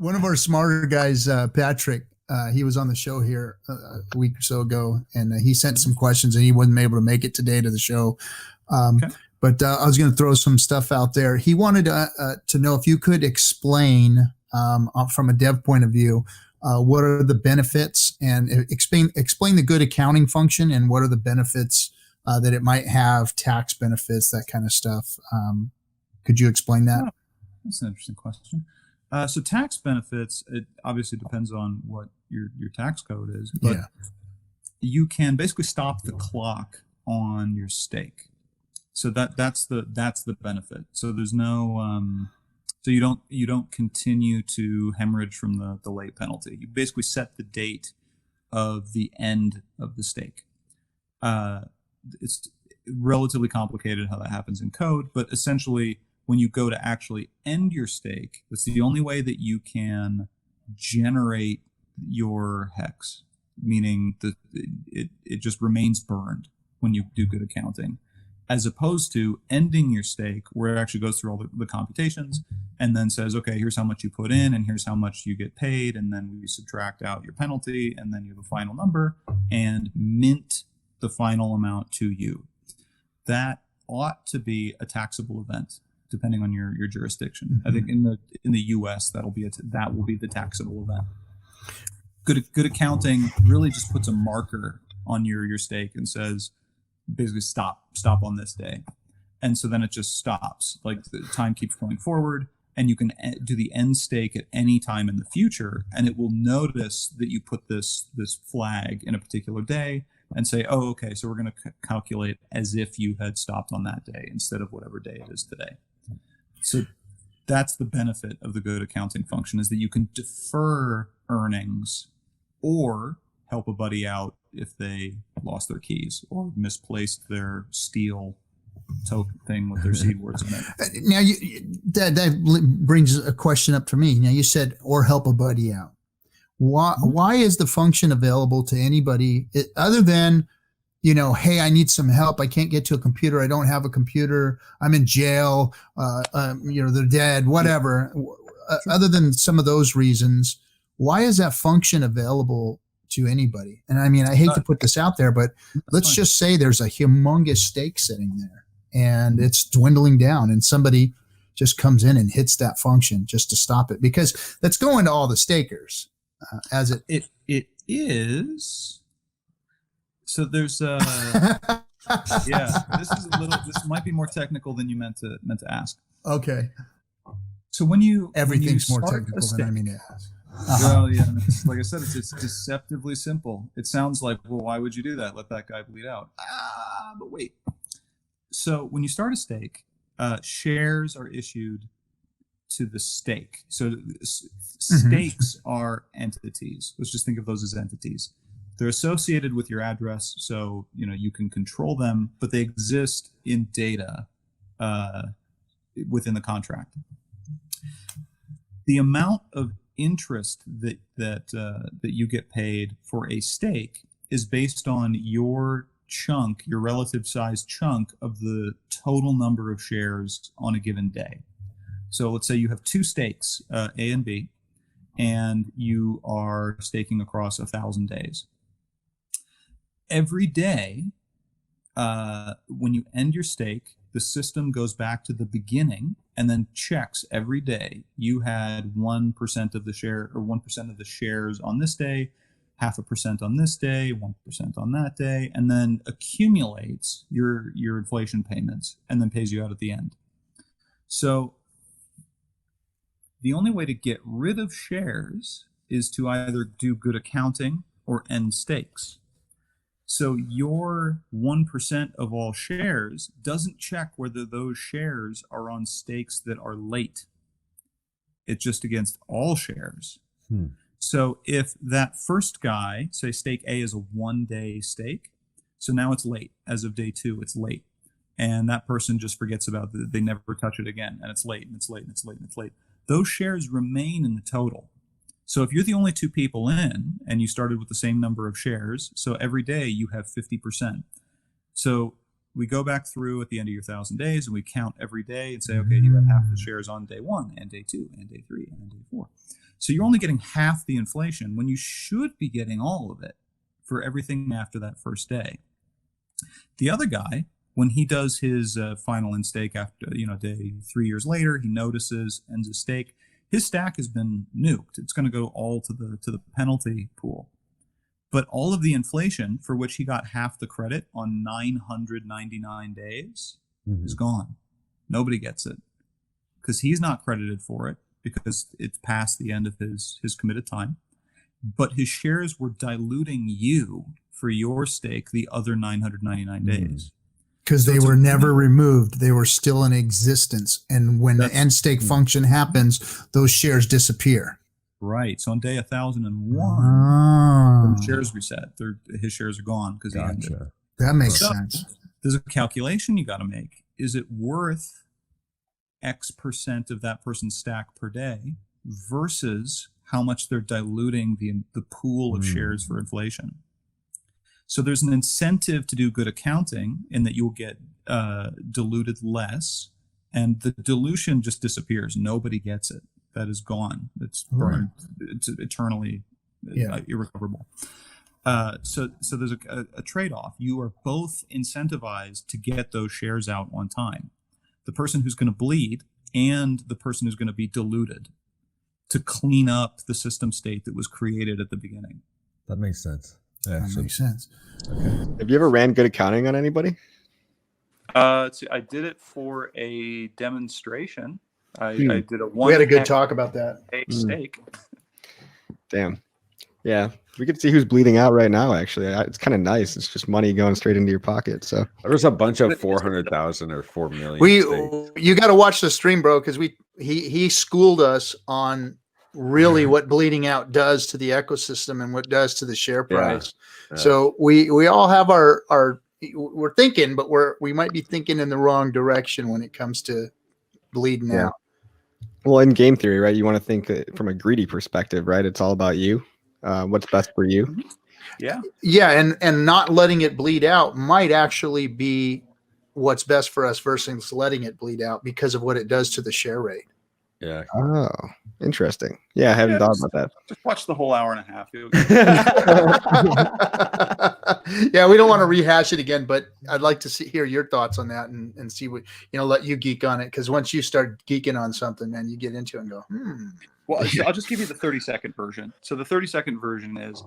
One of our smarter guys, Patrick, he was on the show here a week or so ago, and he sent some questions, and he wasn't able to make it today to the show. Okay. But I was going to throw some stuff out there. He wanted to know if you could explain from a dev point of view, what are the benefits, and explain the good accounting function, and what are the benefits that it might have, tax benefits, that kind of stuff. Could you explain that? Oh, that's an interesting question. So tax benefits, it obviously depends on what your tax code is, but you can basically stop the clock on your stake. So that's the benefit. So there's no so you don't continue to hemorrhage from the late penalty. You basically set the date of the end of the stake. It's relatively complicated how that happens in code, but essentially when you go to actually end your stake, that's the only way that you can generate your hex, meaning that it just remains burned when you do good accounting, as opposed to ending your stake, where it actually goes through all the computations and then says, okay, here's how much you put in and here's how much you get paid, and then we subtract out your penalty, and then you have a final number and mint the final amount to you. That ought to be a taxable event, depending on your jurisdiction. Mm-hmm. I think in the U.S. that will be the taxable event. Good accounting really just puts a marker on your stake and says, basically stop on this day, and so then it just stops. Like the time keeps going forward, and you can do the end stake at any time in the future, and it will notice that you put this flag in a particular day and say, oh, okay, so we're going to calculate as if you had stopped on that day instead of whatever day it is today. So that's the benefit of the good accounting function, is that you can defer earnings or help a buddy out if they lost their keys or misplaced their steel token thing with their seed words in it. Now, that brings a question up for me. Now, you said, or help a buddy out. Why is the function available to anybody other than, hey, I need some help. I can't get to a computer. I don't have a computer. I'm in jail. They're dead, whatever. Other than some of those reasons, why is that function available to anybody? And I mean, I hate to put this out there, but let's just say there's a humongous stake sitting there and it's dwindling down, and somebody just comes in and hits that function just to stop it, because that's going to all the stakers. It is. So there's this might be more technical than you meant to ask. Okay. So everything's more technical than I mean to ask. Well, yeah, like I said, it's deceptively simple. It sounds like, well, why would you do that? Let that guy bleed out. But wait. So when you start a stake, shares are issued to the stake. So stakes are entities. Let's just think of those as entities. They're associated with your address, so you can control them, but they exist in data within the contract. The amount of interest that you get paid for a stake is based on your relative size chunk of the total number of shares on a given day. So let's say you have two stakes, A and B, and you are staking across 1,000 days. Every day, when you end your stake, the system goes back to the beginning and then checks every day. You had 1% of the share, or 1% of the shares on this day, 0.5% on this day, 1% on that day, and then accumulates your inflation payments and then pays you out at the end. So the only way to get rid of shares is to either do good accounting or end stakes. So your 1% of all shares doesn't check whether those shares are on stakes that are late. It's just against all shares. So if that first guy, say stake A is a 1-day stake, so now it's late. As of day 2, it's late. And that person just forgets about it. They never touch it again. And it's late, and it's late, and it's late, and it's late. Those shares remain in the total. So if you're the only 2 people in and you started with the same number of shares, so every day you have 50%. So we go back through at the end of your 1,000 days and we count every day and say, okay, you got half the shares on day 1 and day 2 and day 3 and day 4. So you're only getting half the inflation when you should be getting all of it for everything after that first day. The other guy, when he does his final in stake after, day 3 years later, he notices, ends his stake. His stack has been nuked. It's going to go all to the penalty pool. But all of the inflation for which he got half the credit on 999 days is gone. Nobody gets it because he's not credited for it because it's past the end of his committed time. But his shares were diluting you for your stake the other 999 days. Because they were never removed. They were still in existence. And when the end stake function happens, those shares disappear. Right. So on day 1001, the shares reset. His shares are gone because he ended. That makes sense. There's a calculation you got to make. Is it worth X% of that person's stack per day versus how much they're diluting the pool of shares for inflation? So there's an incentive to do good accounting in that you'll get diluted less, and the dilution just disappears. Nobody gets it. That is gone. It's burned. It's eternally irrecoverable. So there's a trade-off. You are both incentivized to get those shares out on time. The person who's going to bleed and the person who's going to be diluted to clean up the system state that was created at the beginning. That makes sense. Yeah, that makes sense. Okay. Have you ever ran good accounting on anybody? I did it for a demonstration. I did a one. We had a good talk about that. Stake. Damn. Yeah, we can see who's bleeding out right now. Actually, it's kind of nice. It's just money going straight into your pocket. So there was a bunch of 400,000 or 4 million. You got to watch the stream, bro, because he schooled us on really what bleeding out does to the ecosystem and what it does to the share price. Yeah. So we all have we're thinking, but we might be thinking in the wrong direction when it comes to bleeding out. Well, in game theory, right? You want to think from a greedy perspective, right? It's all about you. What's best for you. Yeah. Yeah. And not letting it bleed out might actually be what's best for us versus letting it bleed out because of what it does to the share rate. Yeah. Oh, interesting. Yeah, I haven't thought about that. Just watch the whole hour and a half. Yeah, we don't want to rehash it again, but I'd like to hear your thoughts on that and see what, let you geek on it. Because once you start geeking on something, man, you get into it and go, Well, I'll just give you the 30-second version. So the 30-second version is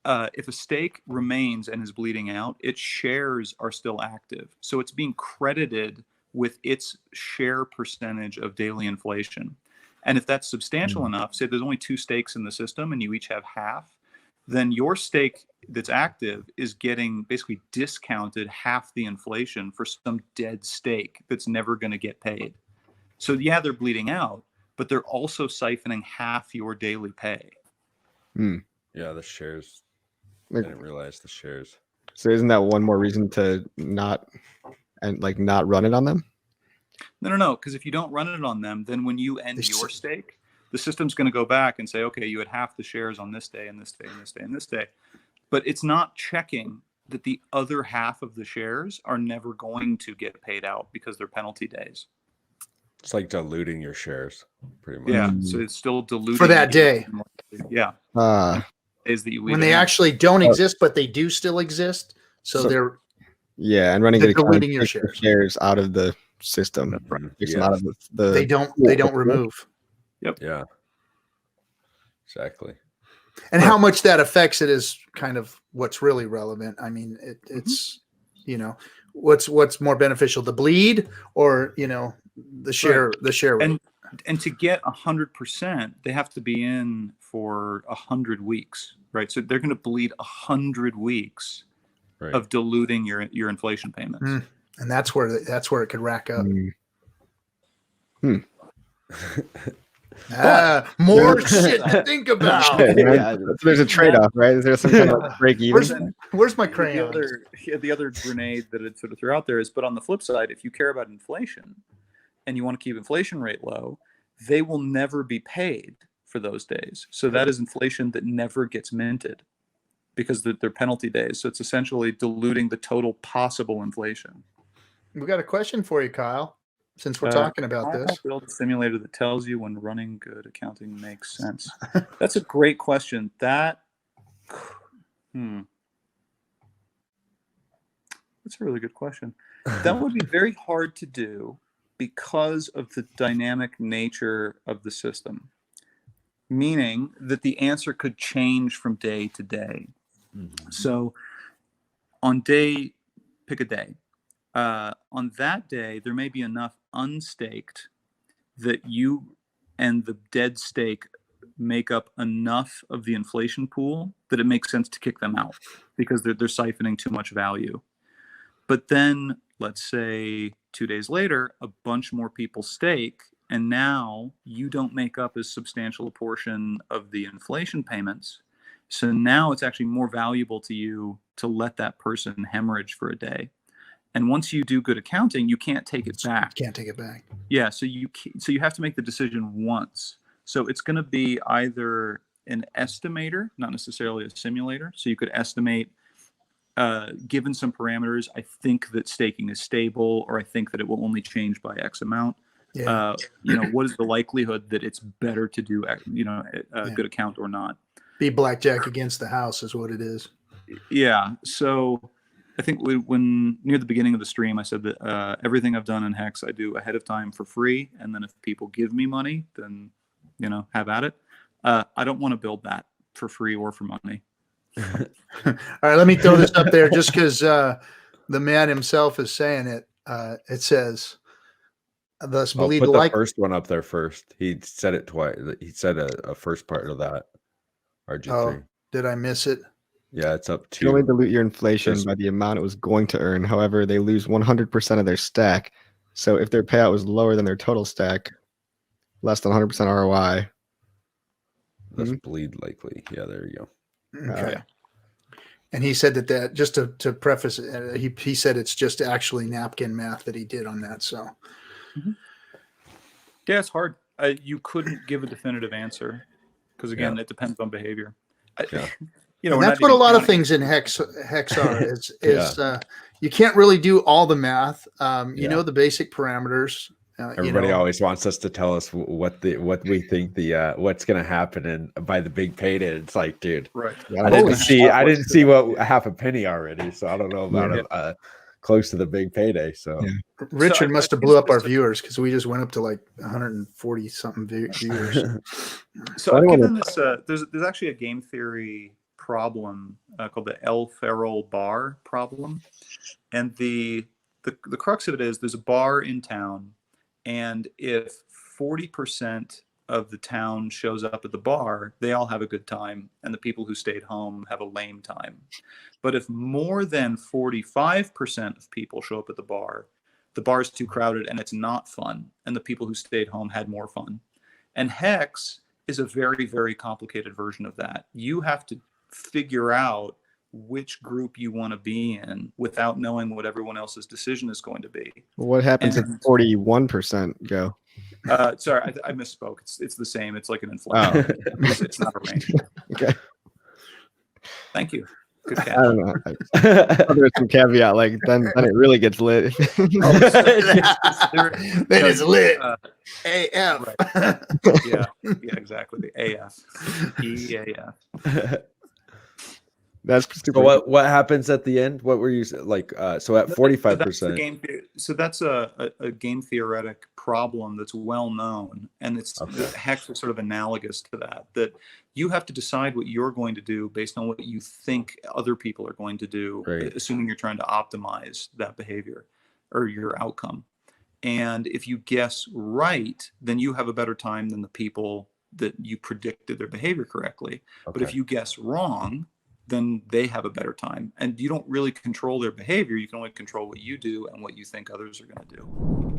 if a stake remains and is bleeding out, its shares are still active. So it's being credited with its share percentage of daily inflation. And if that's substantial enough, say there's only 2 stakes in the system and you each have half, then your stake that's active is getting basically discounted half the inflation for some dead stake that's never going to get paid. So yeah, they're bleeding out, but they're also siphoning half your daily pay. Yeah, the shares. I didn't realize the shares. So isn't that one more reason to not run it on them? No. Because if you don't run it on them, then when you end your stake, the system's going to go back and say, okay, you had half the shares on this day and this day and this day and this day. But it's not checking that the other half of the shares are never going to get paid out because they're penalty days. It's like diluting your shares, pretty much. Yeah, so it's still diluting for that day. Yeah. Days that you when they actually don't exist, but they do still exist. So they're and running it diluting your shares out of the system. Yeah. Out of the they don't remove. Yep. Yeah. Exactly. And how much that affects it is kind of what's really relevant. I mean, it's what's more beneficial, the bleed or the share rate. And to get 100%, they have to be in for 100 weeks, right? So they're going to bleed 100 weeks of diluting your inflation payments. And that's where it could rack up. More shit to think about. There's a trade-off, right? Is there some kind of break even? Where's my crayon? The other grenade that it sort of threw out there is, but on the flip side, if you care about inflation and you want to keep inflation rate low, they will never be paid for those days. So that is inflation that never gets minted because they're penalty days. So it's essentially diluting the total possible inflation. We got a question for you, Kyle. since we're talking about I this. build a simulator that tells you when running good accounting makes sense. That's a great question. That's a really good question. That would be very hard to do because of the dynamic nature of the system, meaning that the answer could change from day to day. So on day, pick a day. On that day, there may be enough unstaked that you and the dead stake make up enough of the inflation pool that it makes sense to kick them out because they're siphoning too much value. But then, let's say 2 days later, a bunch more people stake, and now you don't make up as substantial a portion of the inflation payments. So now it's actually more valuable to you to let that person hemorrhage for a day. And once you do good accounting, you can't take it back. Can't take it back. Yeah, so you have to make the decision once. So it's going to be either an estimator, not necessarily a simulator. So you could estimate, given some parameters, I think that staking is stable, or I think that it will only change by X amount. Yeah. What is the likelihood that it's better to do, good account or not? Be blackjack against the house is what it is. Yeah. So I think when near the beginning of the stream, I said that everything I've done in Hex, I do ahead of time for free. And then if people give me money, then, have at it. I don't want to build that for free or for money. All right, let me throw this up there just because the man himself is saying it. It says, thus believe put the first one up there first. He said it twice. He said a first part of that. RG3. Oh, did I miss it? Yeah, it's up to You only dilute your inflation by the amount it was going to earn. However, they lose 100% of their stack. So if their payout was lower than their total stack, less than 100% ROI. Let's bleed likely. Yeah, there you go. Okay. And he said that just to preface it, he said it's just actually napkin math that he did on that. So, yeah, it's hard. You couldn't give a definitive answer because again, it depends on behavior. And that's what a lot of things in Hex are. Is you can't really do all the math. You know the basic parameters. Everybody always wants us to tell us what we think what's going to happen, and by the big payday, it's like, dude, right? I didn't see what half a penny already, so I don't know about close to the big payday. So Richard must have blew up our viewers because we just went up to like 140 something viewers. So I've given this. There's actually a game theory problem called the El Ferrol bar problem, and the crux of it is there's a bar in town. And if 40% of the town shows up at the bar, they all have a good time. And the people who stayed home have a lame time. But if more than 45% of people show up at the bar is too crowded and it's not fun. And the people who stayed home had more fun. And Hex is a very, very complicated version of that. You have to figure out which group you want to be in without knowing what everyone else's decision is going to be. What happens if 41% go? Sorry, I misspoke. It's the same. It's like an inflation. It's not a range. Okay. Thank you. Good catch. I don't know. There's some caveat, like then it really gets lit. Then it's lit. AF. Right. Yeah, exactly. The AF. EAF. That's so what happens at the end? What were you like? So at 45%. So that's a game theoretic problem that's well known, and it's Hex is sort of analogous to that. That you have to decide what you're going to do based on what you think other people are going to do, assuming you're trying to optimize that behavior or your outcome. And if you guess right, then you have a better time than the people that you predicted their behavior correctly. But if you guess wrong, then they have a better time. And you don't really control their behavior. You can only control what you do and what you think others are going to do.